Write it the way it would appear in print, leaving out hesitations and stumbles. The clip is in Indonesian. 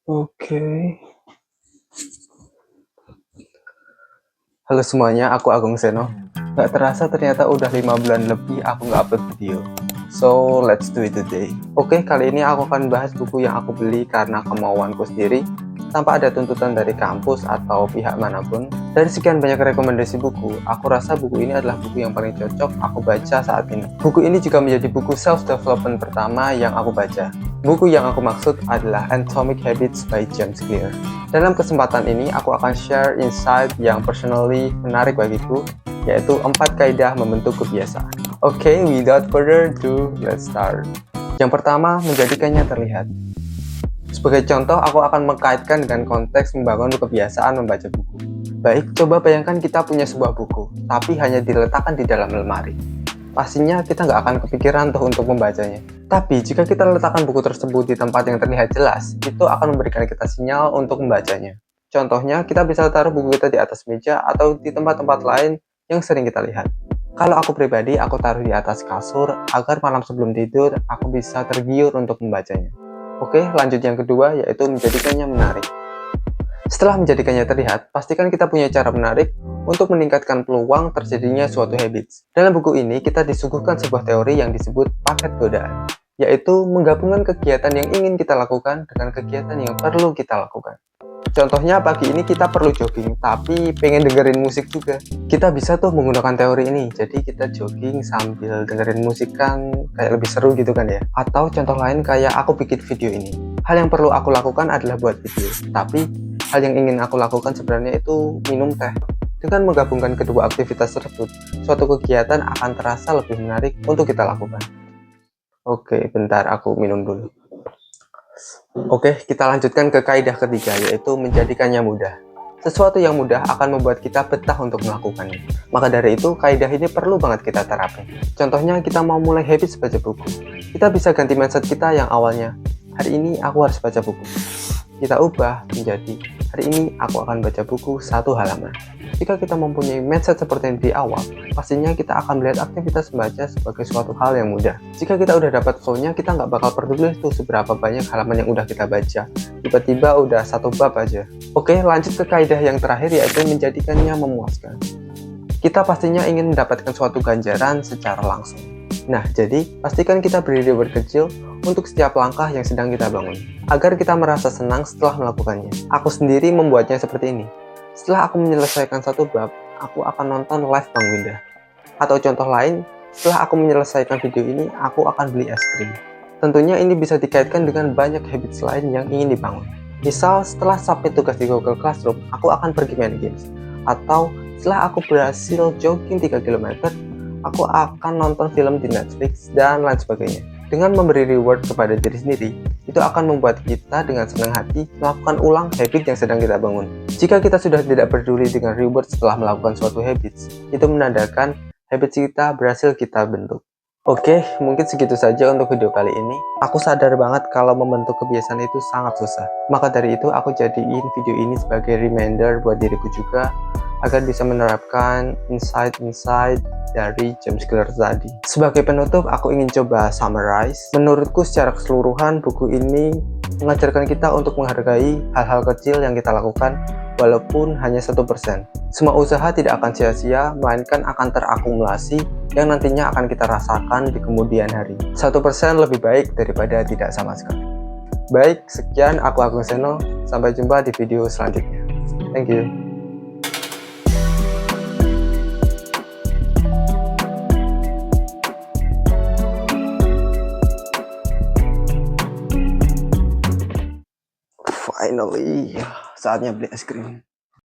Oke. Halo semuanya, aku Agung Seno. Gak terasa ternyata udah 5 bulan lebih aku nggak upload video. So, let's do it today. Oke, kali ini aku akan bahas buku yang aku beli karena kemauanku sendiri, tanpa ada tuntutan dari kampus atau pihak manapun. Dari sekian banyak rekomendasi buku, aku rasa buku ini adalah buku yang paling cocok aku baca saat ini. Buku ini juga menjadi buku self-development pertama yang aku baca. Buku yang aku maksud adalah Atomic Habits by James Clear. Dalam kesempatan ini, aku akan share insight yang personally menarik bagiku, yaitu 4 kaidah membentuk kebiasaan. Oke, without further ado, let's start. Yang pertama, menjadikannya terlihat. Sebagai contoh, aku akan mengkaitkan dengan konteks membangun kebiasaan membaca buku. Baik, coba bayangkan kita punya sebuah buku, tapi hanya diletakkan di dalam lemari. Pastinya kita nggak akan kepikiran tuh untuk membacanya. Tapi jika kita letakkan buku tersebut di tempat yang terlihat jelas, itu akan memberikan kita sinyal untuk membacanya. Contohnya, kita bisa taruh buku kita di atas meja atau di tempat-tempat lain yang sering kita lihat. Kalau aku pribadi, aku taruh di atas kasur agar malam sebelum tidur aku bisa tergiur untuk membacanya. Oke, lanjut yang kedua, yaitu menjadikannya menarik. Setelah menjadikannya terlihat, pastikan kita punya cara menarik untuk meningkatkan peluang terjadinya suatu habits. Dalam buku ini, kita disuguhkan sebuah teori yang disebut paket godaan, yaitu menggabungkan kegiatan yang ingin kita lakukan dengan kegiatan yang perlu kita lakukan. Contohnya, pagi ini kita perlu jogging, tapi pengen dengerin musik juga. Kita bisa tuh menggunakan teori ini, jadi kita jogging sambil dengerin musik kan kayak lebih seru gitu kan ya. Atau contoh lain kayak aku bikin video ini. Hal yang perlu aku lakukan adalah buat video, tapi hal yang ingin aku lakukan sebenarnya itu minum teh. Dengan menggabungkan kedua aktivitas tersebut, suatu kegiatan akan terasa lebih menarik untuk kita lakukan. Oke, bentar aku minum dulu. Oke, kita lanjutkan ke kaidah ketiga, yaitu menjadikannya mudah. Sesuatu yang mudah akan membuat kita betah untuk melakukannya. Maka dari itu, kaidah ini perlu banget kita terapkan. Contohnya, kita mau mulai habits baca buku. Kita bisa ganti mindset kita yang awalnya, hari ini aku harus baca buku. Kita ubah menjadi, hari ini aku akan baca buku 1 halaman. Jika kita mempunyai mindset seperti ini di awal, pastinya kita akan melihat aktivitas membaca sebagai suatu hal yang mudah. Jika kita udah dapat flow-nya, kita nggak bakal peduli tuh seberapa banyak halaman yang udah kita baca. Tiba-tiba udah 1 bab aja. Oke, lanjut ke kaidah yang terakhir, yaitu menjadikannya memuaskan. Kita pastinya ingin mendapatkan suatu ganjaran secara langsung. Nah, jadi pastikan kita beri reward kecil untuk setiap langkah yang sedang kita bangun, agar kita merasa senang setelah melakukannya. Aku sendiri membuatnya seperti ini. Setelah aku menyelesaikan 1 bab, aku akan nonton live Bang Winda. Atau contoh lain, setelah aku menyelesaikan video ini, aku akan beli es krim. Tentunya ini bisa dikaitkan dengan banyak habits lain yang ingin dibangun. Misal, setelah submit tugas di Google Classroom, aku akan pergi main games. Atau, setelah aku berhasil jogging 3 km, aku akan nonton film di Netflix, dan lain sebagainya. Dengan memberi reward kepada diri sendiri, itu akan membuat kita dengan senang hati melakukan ulang habit yang sedang kita bangun. Jika kita sudah tidak peduli dengan reward setelah melakukan suatu habits, itu menandakan habits kita berhasil kita bentuk. Oke, mungkin segitu saja untuk video kali ini. Aku sadar banget kalau membentuk kebiasaan itu sangat susah. Maka dari itu aku jadiin video ini sebagai reminder buat diriku juga, agar bisa menerapkan insight-insight dari James Clear tadi. Sebagai penutup, aku ingin coba summarize. Menurutku secara keseluruhan, buku ini mengajarkan kita untuk menghargai hal-hal kecil yang kita lakukan, walaupun hanya 1%. Semua usaha tidak akan sia-sia, melainkan akan terakumulasi yang nantinya akan kita rasakan di kemudian hari. 1% lebih baik daripada tidak sama sekali. Baik, sekian aku Agung Seno. Sampai jumpa di video selanjutnya. Thank you. Finally, saatnya beli es krim.